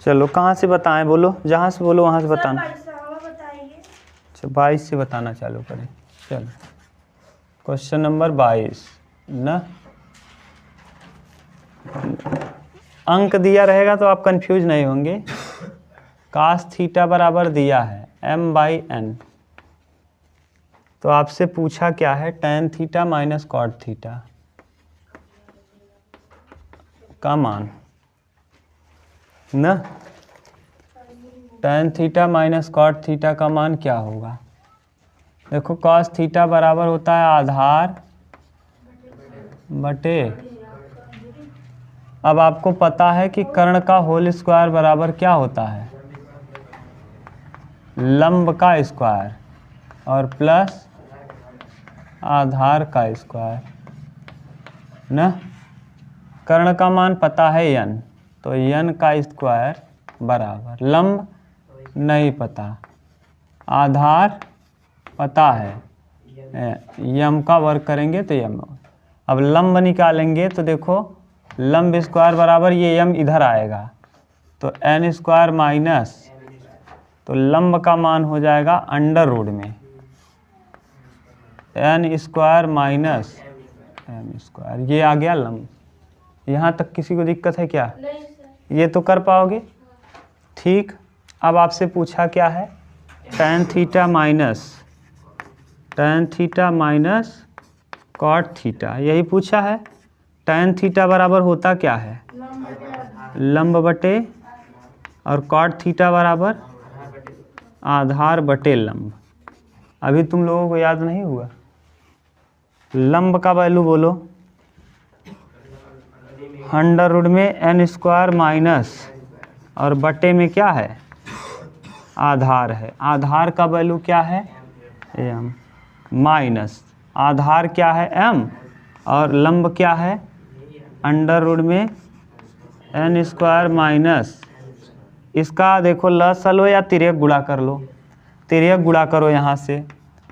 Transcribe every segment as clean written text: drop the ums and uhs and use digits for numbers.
चलो कहाँ से बताएं, बोलो, जहाँ से बोलो वहाँ से बताना। अच्छा 22 से बताना चालू करें। चलो क्वेश्चन नंबर 22 ना, अंक दिया रहेगा तो आप कंफ्यूज नहीं होंगे। कास थीटा बराबर दिया है m/n, तो आपसे पूछा क्या है, tan theta minus cot theta का मान ना। tan theta minus cot theta का मान क्या होगा? देखो cos थीटा बराबर होता है आधार बटे, अब आपको पता है कि कर्ण का होल स्क्वायर बराबर क्या होता है, लंब का स्क्वायर और प्लस आधार का स्क्वायर ना। कर्ण का मान पता है n, तो n का स्क्वायर बराबर, लंब नहीं पता, आधार पता है, यम का वर्ग करेंगे तो यम। अब लंब निकालेंगे तो देखो लंब स्क्वायर बराबर ये यम इधर आएगा तो n स्क्वायर माइनस, तो लंब का मान हो जाएगा अंडर रूट में n square minus m square, ये आ गया लंब। यहाँ तक किसी को दिक्कत है क्या? नहीं सर। ये तो कर पाओगे ठीक। अब आपसे पूछा क्या है, tan theta minus cot theta, यही पूछा है। tan थीटा बराबर होता क्या है, लंब बटे, और कॉट थीटा बराबर आधार बटे लंब। अभी तुम लोगों को याद नहीं हुआ? लंब का वैल्यू बोलो, अंडर रूट में n स्क्वायर माइनस, और बटे में क्या है, आधार है। आधार का वैल्यू क्या है, m माइनस, आधार क्या है m, और लंब क्या है, अंडर रूट में n स्क्वायर माइनस, इसका देखो लसल लो या तिर्यक गुणा कर लो, तिर्यक गुणा करो यहाँ से।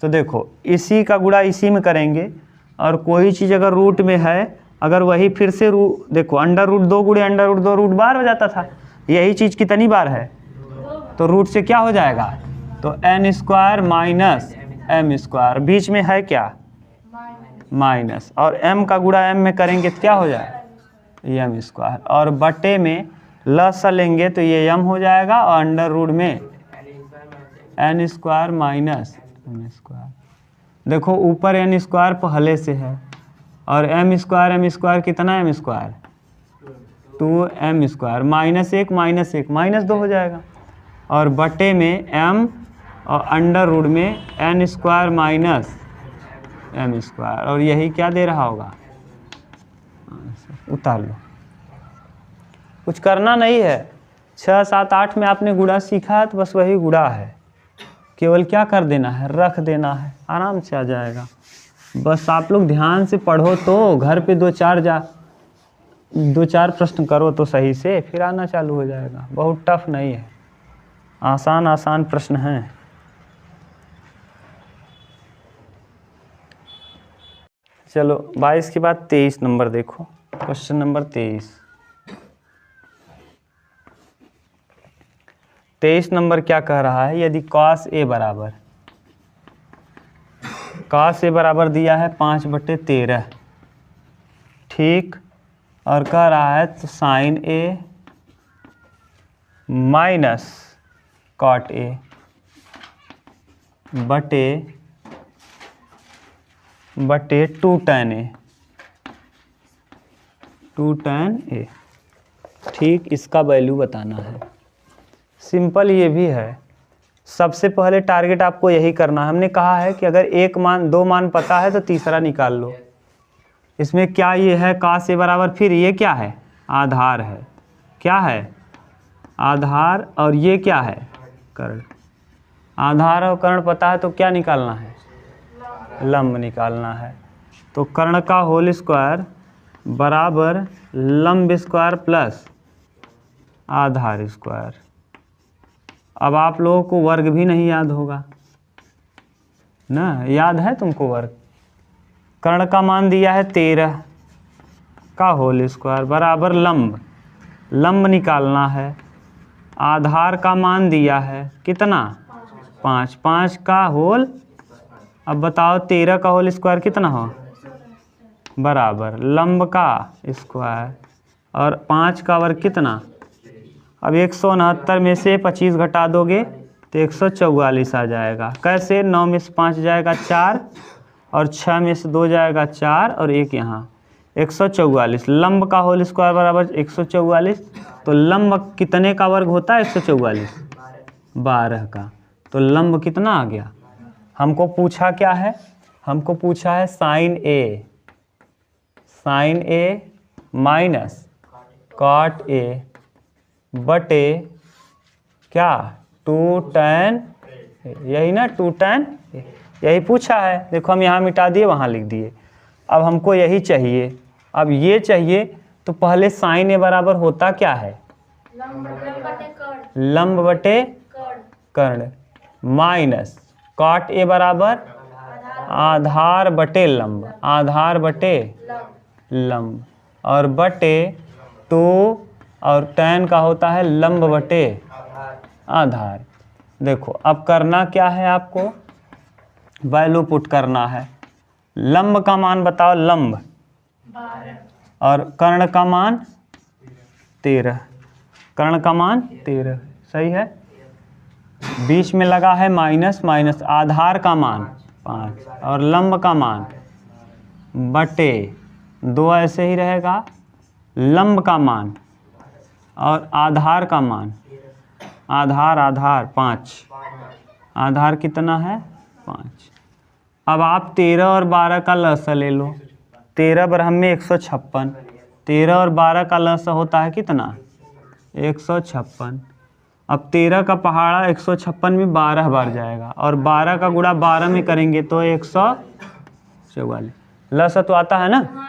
तो देखो इसी का गुणा इसी में करेंगे, और कोई चीज़ अगर रूट में है, अगर वही फिर से देखो अंडर रूट 2 गुणे अंडर रूट 2 रूट बार हो जाता था, यही चीज़ कितनी बार है, तो रूट से क्या हो जाएगा, तो n square minus m square, बीच में है क्या, माइनस, और m का गुणा m में करेंगे तो क्या हो जाएगा, m स्क्वायर, और बटे में लस लेंगे तो ये m हो जाएगा, और अंडर रूट में n square minus m square. देखो ऊपर n स्क्वायर पहले से है, और m स्क्वायर कितना m square, 2m square, minus 1 minus 2 हो जाएगा, और बटे में m, और अंडर रूट में n square minus m square, और यही क्या दे रहा होगा, उतार लो, कुछ करना नहीं है। 6, 7, 8 में आपने गुणा सीखा है तो बस वही गुणा है, केवल क्या कर देना है, रख देना है, आराम से आ जाएगा। बस आप लोग ध्यान से पढ़ो, तो घर पे 2-4 प्रश्न करो तो सही से, फिर आना चालू हो जाएगा। बहुत टफ नहीं है, आसान आसान प्रश्न हैं। चलो 22 के बाद 23 नंबर देखो, क्वेश्चन नंबर 23 नंबर क्या कह रहा है, यदि cos a बराबर दिया है 5/13 ठीक, और कह रहा है तो sin a minus cot a बटे 2 tan a ठीक, इसका वैल्यू बताना है। सिंपल ये भी है, सबसे पहले टारगेट आपको यही करना है। हमने कहा है कि अगर 2 मान पता है तो तीसरा निकाल लो। इसमें क्या ये है, cos a बराबर, फिर ये क्या है, आधार है, क्या है, आधार, और ये क्या है, कर्ण। आधार और कर्ण पता है तो क्या निकालना है, लंब निकालना है। तो कर्ण का होल स्क्वायर बराबर लंब स्क्वायर प्लस आधार स्क्वायर। अब आप लोगों को वर्ग भी नहीं याद होगा ना, याद है तुमको वर्ग? कर्ण का मान दिया है 13 का होल स्क्वायर बराबर लंब निकालना है, आधार का मान दिया है कितना 5, 5 का होल, अब बताओ 13 का होल स्क्वायर कितना हो बराबर लंब का स्क्वायर और 5 का वर्ग कितना। अब 169 में से 25 घटा दोगे तो 144 आ जाएगा। कैसे 9 में से 5 जाएगा 4 और 6 में से 2 जाएगा 4 और 1 यहाँ 144। लंब का होल स्क्वायर बराबर 144। तो लंब कितने का वर्ग होता है 144 12 का। तो लंब कितना आ गया। हमको पूछा क्या है, हमको पूछा है sine A minus cot A बटे क्या 2 tan, यही ना 2 tan, यही पूछा है। देखो हम यहाँ मिटा दिए वहाँ लिख दिए। अब हमको यही चाहिए। अब ये चाहिए तो पहले साइन ए बराबर होता क्या है लंब बटे कर्ण माइनस कॉट ए बराबर आधार बटे लंब, आधार बटे लंब और बटे 2 और tan का होता है लंब बटे आधार। देखो अब करना क्या है, आपको वैल्यू पुट करना है। लंब का मान बताओ लंब और कर्ण का मान 13, कर्ण का मान 13 सही है। बीच में लगा है माइनस, माइनस आधार का मान 5 और लंब का मान बटे 2 ऐसे ही रहेगा, लंब का मान और आधार का मान, आधार 5, आधार कितना है 5। अब आप 13 और 12 का लसा ले लो। 13 बराबर में 156, 13 और 12 का लसा होता है कितना 156। अब 13 का पहाड़ा 156 में 12 बार जाएगा और 12 का गुणा 12 में करेंगे तो 144 लसा तो आता है ना।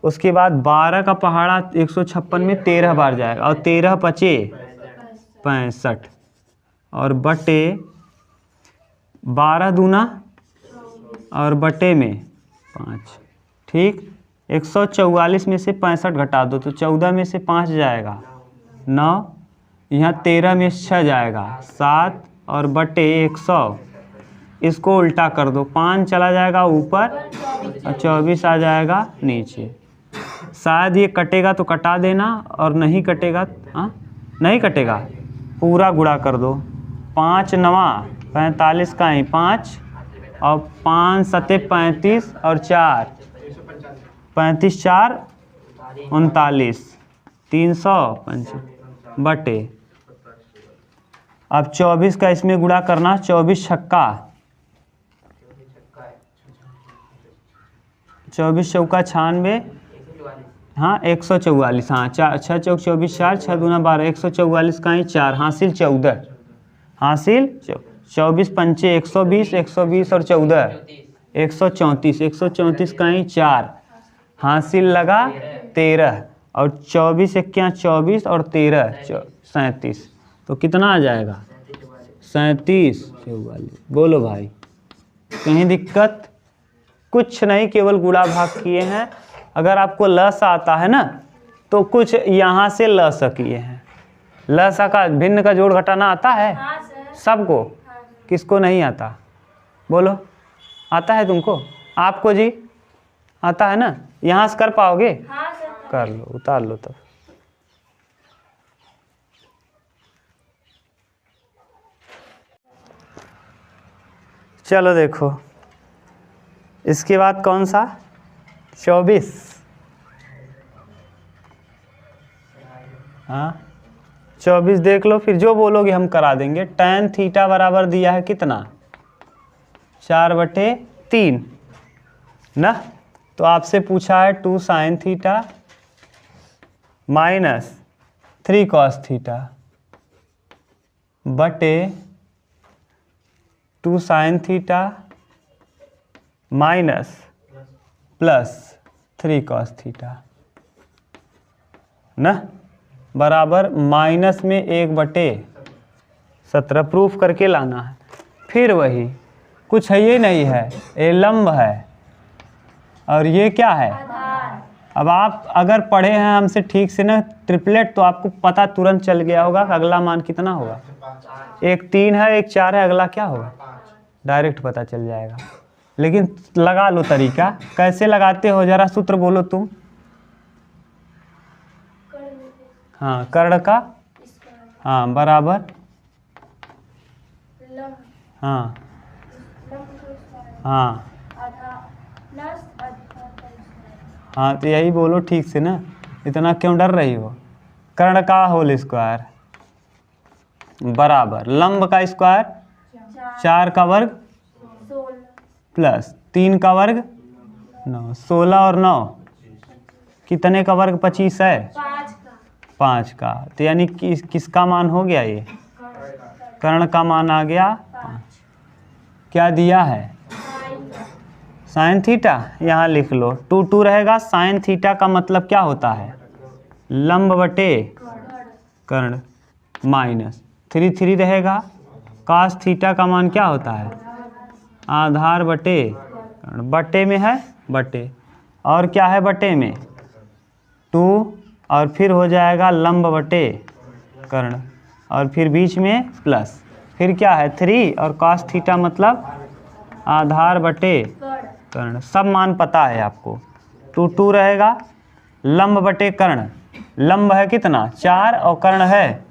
उसके बाद 12 का पहाड़ा 156 में 13 बार जाएगा और 13 पचे 65 और बटे 12 दूना और बटे में 5। ठीक 144 में से 65 घटा दो तो 14 में से 5 जाएगा 9, यहाँ 13 में 6 जाएगा 7 और बटे 100। इसको उल्टा कर दो, 5 चला जाएगा ऊपर और 24 आ जाएगा नीचे। शायद ये कटेगा तो कटा देना और नहीं कटेगा नहीं कटेगा पूरा गुणा कर दो। 5 9 45 का ही 5 और 5 7 35 और 4 35 4 39 305 बटे। अब 24 का इसमें गुणा करना, 24 छक्का 24 चौका 96, हाँ 144, हाँ 6 चौक 24 4 6 दूना 12 144 का ही 4 हासिल 14, हासिल 24 पंचे 120 120 और 14 134 134 का ही 4 हासिल लगा 13 और 24 1 24 और 13 37। तो कितना आ जाएगा 37 44। बोलो भाई कहीं दिक्कत कुछ नहीं, केवल गुणा भाग किए हैं। अगर आपको लस आता है ना तो कुछ यहाँ से लस किए हैं। लस का भिन्न का जोड़ घटाना आता है सबको, किसको नहीं आता बोलो। आता है तुमको, आपको जी आता है ना, यहाँ से कर पाओगे कर लो, उतार लो तब। चलो देखो इसके बाद कौन सा 24, हाँ 24 देख लो, फिर जो बोलोगे हम करा देंगे। tan थीटा बराबर दिया है कितना 4/3 ना। तो आपसे पूछा है 2 sin theta minus 3 cos theta बटे 2 sin theta minus plus 3 cos theta ना बराबर माइनस में 1/17 प्रूफ करके लाना है। फिर वही कुछ है, ये नहीं है, ये लंब है और ये क्या है अब आप अगर पढ़े हैं हमसे ठीक से ना ट्रिपलेट, तो आपको पता तुरंत चल गया होगा कि अगला मान कितना होगा। एक 3 है, एक 4 है, अगला क्या होगा, डायरेक्ट पता चल जाएगा। लेकिन लगा लो तरीका, कैसे लगाते हो जरा सूत्र बोलो तुम। हाँ, कर्ण का हाँ बराबर हाँ हाँ हाँ, तो यही बोलो ठीक से ना, इतना क्यों डर रही हो। कर्ण का होल स्क्वायर बराबर लंब का स्क्वायर 4 का वर्ग प्लस 3 का वर्ग 9, 16 और 9 कितने का वर्ग 25 है, 5 का। तो यानी किसका मान हो गया, ये कर्ण का मान आ गया 5। क्या दिया है, साइन थीटा, यहाँ लिख लो 2 रहेगा। साइन थीटा का मतलब क्या होता है, लंब बटे कर्ण, माइनस 3 रहेगा। कास थीटा का मान क्या होता है, आधार बटे कर्ण, बटे में है बटे, और क्या है बटे में 2, और फिर हो जाएगा लंब बटे कर्ण, और फिर बीच में प्लस, फिर क्या है 3, और कास थीटा मतलब आधार बटे कर्ण। सब मान पता है आपको। 2 रहेगा, लंब बटे कर्ण, लंब है कितना 4 और कर्ण है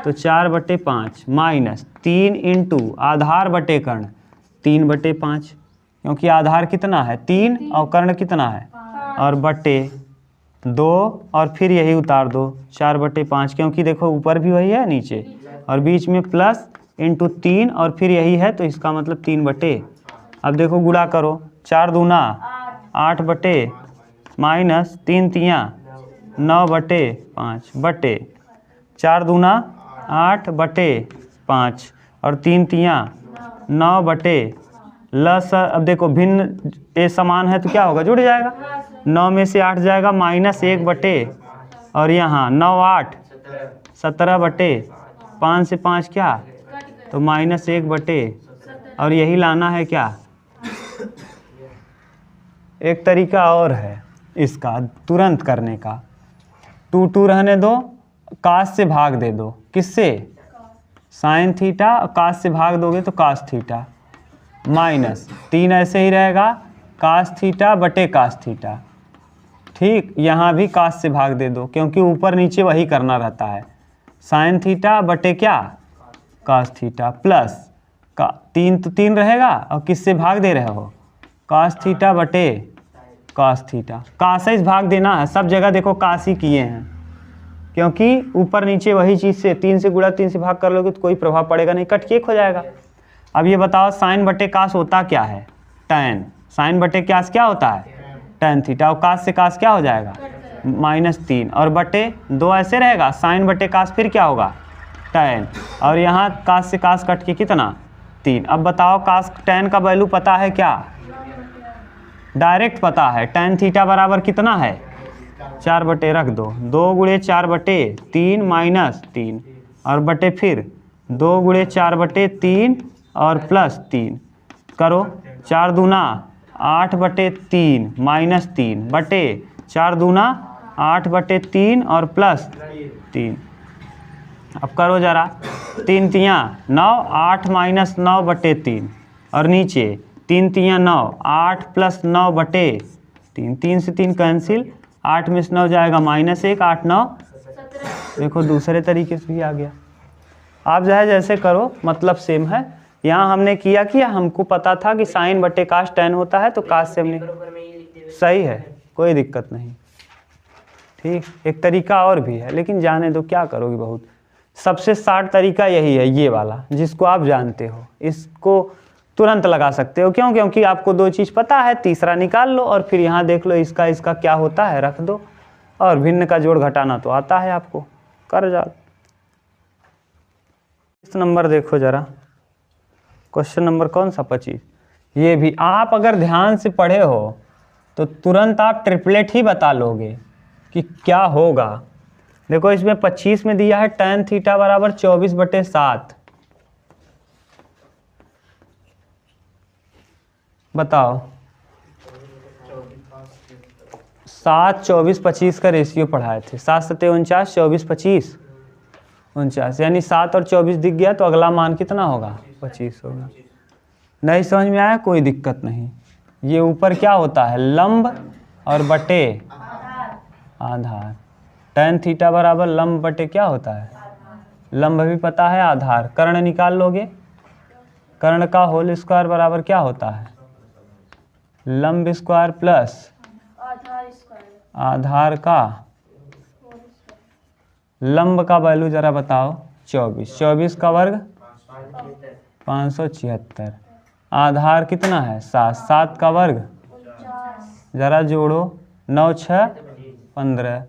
तो 4/5 माइनस 3 इंटू आधार बटे कर्ण 3/5, क्योंकि आधार कितना है 3 और कर्ण कितना है, और बटे 2, और फिर यही उतार दो 4/5, क्योंकि देखो ऊपर भी वही है नीचे, और बीच में प्लस इंटू 3, और फिर यही है तो इसका मतलब 3/। अब देखो गुणा करो, 4 दूना 8 बटे माइनस 3 तियाँ 9/5 बटे 4 दूना 8 बटे 5 और 3 तियाँ 9 बटे लस। अब देखो भिन्न ए समान है तो क्या होगा, जुड़ जाएगा, 9 में से 8 जाएगा माइनस 1 बटे, और यहाँ 9 8 17 बटे 5 से 5 क्या तो माइनस 1 बटे, और यही लाना है क्या। एक तरीका और है इसका तुरंत करने का, 2 रहने दो, कास से भाग दे दो, किससे, साइन थीटा, कास से भाग दोगे तो कास थीटा, माइनस 3 ऐसे ही रहेगा, कास थीटा बटे कास थीटा। ठीक, यहाँ भी कास से भाग दे दो, क्योंकि ऊपर नीचे वही करना रहता है। साइन थीटा बटे क्या, कास थीटा, प्लस का 3 तो 3 रहेगा, और किससे भाग दे रहे हो, कास थीटा बटे कास थीटा। कास भाग देना है, सब जगह देखो कास ही किए हैं, क्योंकि ऊपर नीचे वही चीज़ से 3 से गुणा 3 से भाग कर लोगे तो कोई प्रभाव पड़ेगा नहीं, कट के 1 हो जाएगा। अब ये बताओ साइन बटे कास होता क्या है, टैन, साइन बटे कास क्या होता है टैन थीटा, और कास से कास क्या हो जाएगा -3, और बटे 2 ऐसे रहेगा, साइन बटे कास फिर क्या होगा टैन, और यहाँ कास से कास कट के कितना 3। अब बताओ कास टैन का वैल्यू पता है क्या, डायरेक्ट पता है, टैन थीटा बराबर कितना है 4 बटे रख दो, 2 गुणे 4 बटे 3 माइनस 3, और बटे फिर 2 गुणे 4 बटे 3 और प्लस 3 करो, 4 दूना 8 बटे 3 माइनस 3 बटे 4 दूना 8 बटे 3 और प्लस 3। अब करो जरा, 3 तियाँ 9, 8 माइनस 9 बटे 3, और नीचे 3 तियाँ 9, 8 प्लस 9 बटे 3, 3 से 3 कैंसिल, 8 में से 9 जाएगा -1, 8 9 देखो दूसरे तरीके से भी आ गया। आप चाहे जैसे करो, मतलब सेम है। यहाँ हमने किया कि हमको पता था कि साइन बटे कास टैन होता है, तो कास से हमने, सही है, कोई दिक्कत नहीं। ठीक, एक तरीका और भी है, लेकिन जाने दो, क्या करोगे, बहुत सबसे शार्ट तरीका यही है, ये वाला जिसको आप जानते हो, इसको तुरंत लगा सकते हो। क्यों, क्योंकि आपको 2 चीज़ पता है, तीसरा निकाल लो, और फिर यहाँ देख लो इसका इसका क्या होता है रख दो, और भिन्न का जोड़ घटाना तो आता है आपको, कर जाओ। इस नंबर देखो जरा, क्वेश्चन नंबर कौन सा 25। ये भी आप अगर ध्यान से पढ़े हो तो तुरंत आप ट्रिपलेट ही बता लोगे कि क्या होगा। देखो इसमें 25 में दिया है टैन थीटा बराबर 24/7। बताओ 7, 24, 25 का रेशियो पढ़ाए थे। 7 सत्ते 49, 24, 25 49, यानी 7 और 24 दिख गया तो अगला मान कितना होगा? 25 होगा। नहीं समझ में आया? कोई दिक्कत नहीं। ये ऊपर क्या होता है? लंब और बटे आधार। tan थीटा बराबर लंब बटे क्या होता है? लंब भी पता है, आधार। कर्ण निकाल लोगे, कर्ण का होल स्क्वायर बराबर क्या होता है? लंब स्क्वायर प्लस आधार का। लंब का वैल्यू जरा बताओ। 24, 24 का वर्ग 576। आधार कितना है? 7, 7 का वर्ग जरा जोड़ो। 9 6 15,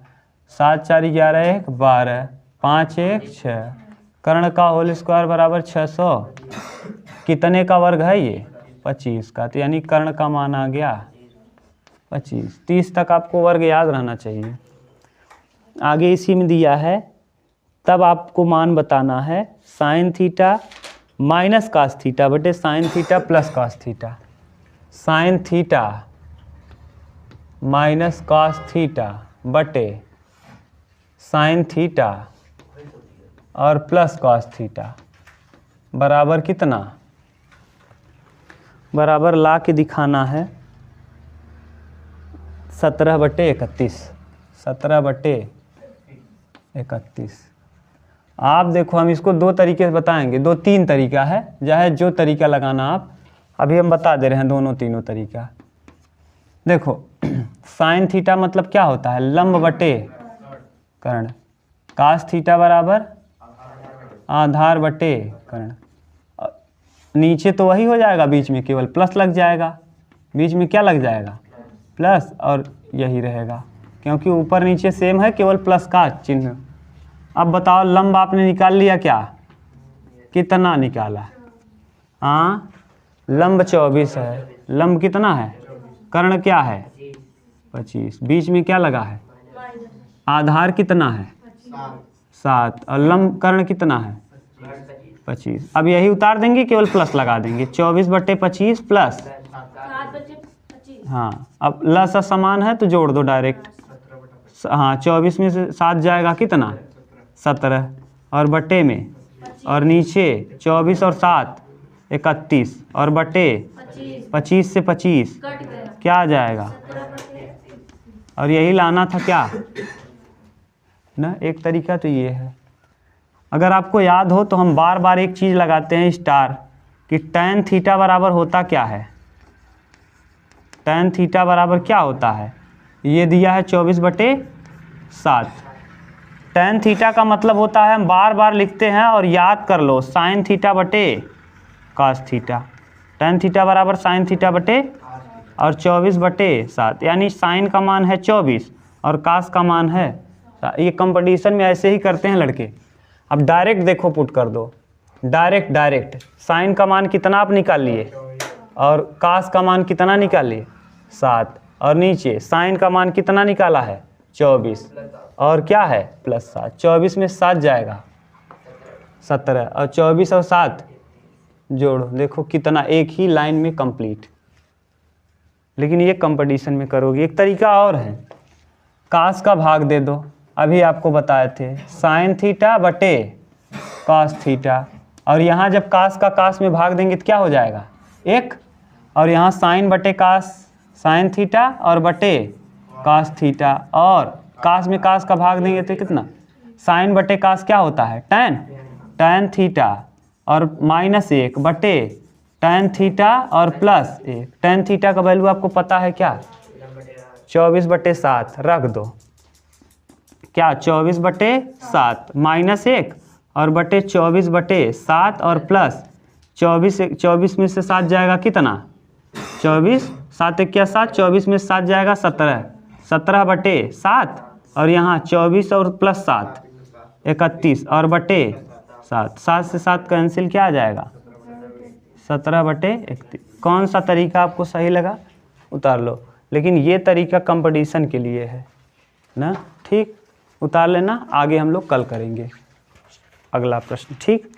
7 4 11 1 12, 5 1 6। कर्ण का होल स्क्वायर बराबर 600। कितने का वर्ग है ये? 25 का। तो यानी कर्ण का मान आ गया 25। 30 तक आपको वर्ग याद रहना चाहिए। आगे इसी में दिया है, तब आपको मान बताना है sine theta minus cos theta बटे sine theta plus cos theta. Sine theta minus cos theta बटे साइन थीटा और प्लस कास थीटा बराबर कितना? बराबर ला के दिखाना है 17/31। 17/31। आप देखो, हम इसको दो तरीके से बताएंगे, 2-3 तरीका है, चाहे जो तरीका लगाना आप। अभी हम बता दे रहे हैं दोनों तीनों तरीका। देखो साइन थीटा मतलब क्या होता है? लंब बटे कर्ण। कास थीटा बराबर आधार बटे कर्ण। नीचे तो वही हो जाएगा, बीच में केवल प्लस लग जाएगा। बीच में क्या लग जाएगा? प्लस, और यही रहेगा क्योंकि ऊपर नीचे सेम है, केवल प्लस का चिन्ह। अब बताओ, लंब आपने निकाल लिया क्या? कितना निकाला? हाँ, लंब 24 है। लंब कितना है? कर्ण क्या है? 25। बीच में क्या लगा है? आधार कितना है? 7। और लंब कर्ण कितना है? 25। अब यही उतार देंगे, केवल प्लस लगा देंगे। 24/25 प्लस 7/25। हाँ, अब लस समान है तो जोड़ दो डायरेक्ट। हाँ, 24 में से 7 जाएगा कितना? 17। और बटे में, और नीचे 24 और 7 31, और बटे 25 से 25 क्या आ जाएगा? और यही लाना था क्या ना? एक तरीका तो ये है। अगर आपको याद हो तो हम बार बार एक चीज़ लगाते हैं स्टार, कि tan थीटा बराबर होता क्या है? tan थीटा बराबर क्या होता है? ये दिया है 24/7। tan थीटा का मतलब होता है, हम बार बार लिखते हैं और याद कर लो, साइन थीटा बटे कास थीटा। tan थीटा बराबर साइन थीटा बटे और 24/7, यानी साइन का मान है 24 और कास का मान है। ये कंपटीशन में ऐसे ही करते हैं लड़के। अब डायरेक्ट देखो, पुट कर दो डायरेक्ट। साइन का मान कितना आप निकाल लिए और कास का मान कितना निकाल लिए? 7। और नीचे साइन का मान कितना निकाला है? 24, और क्या है? +7। 24 में 7 जाएगा 17, और 24 और 7 जोड़ो, देखो कितना, एक ही लाइन में कंप्लीट। लेकिन ये कंपटीशन में करोगे। एक तरीका और है, कास का भाग दे दो। अभी आपको बताए थे साइन थीटा बटे कास थीटा, और यहाँ जब कास का कास में भाग देंगे तो क्या हो जाएगा? 1। और यहाँ साइन बटे कास, साइन थीटा और बटे कास थीटा, और कास में कास का भाग देंगे तो कितना? साइन बटे कास क्या होता है? tan थीटा, और -1 बटे tan थीटा और +1। tan थीटा का वैल्यू आपको पता है क्या? 24/7 रख दो। क्या? 24/7 -1 और बटे 24/7 और प्लस 24 में से 7 जाएगा कितना? 24, 7 1 क्या 7, 24 में से 7 जाएगा 17, 17/7, और यहाँ 24 और +7 31, और बटे 7, 7 से 7 कैंसिल, क्या आ जाएगा? 17/31। कौन सा तरीका आपको सही लगा उतार लो, लेकिन ये तरीका कंपटीशन के लिए है ना। ठीक, उतार लेना। आगे हम लोग कल करेंगे अगला प्रश्न। ठीक।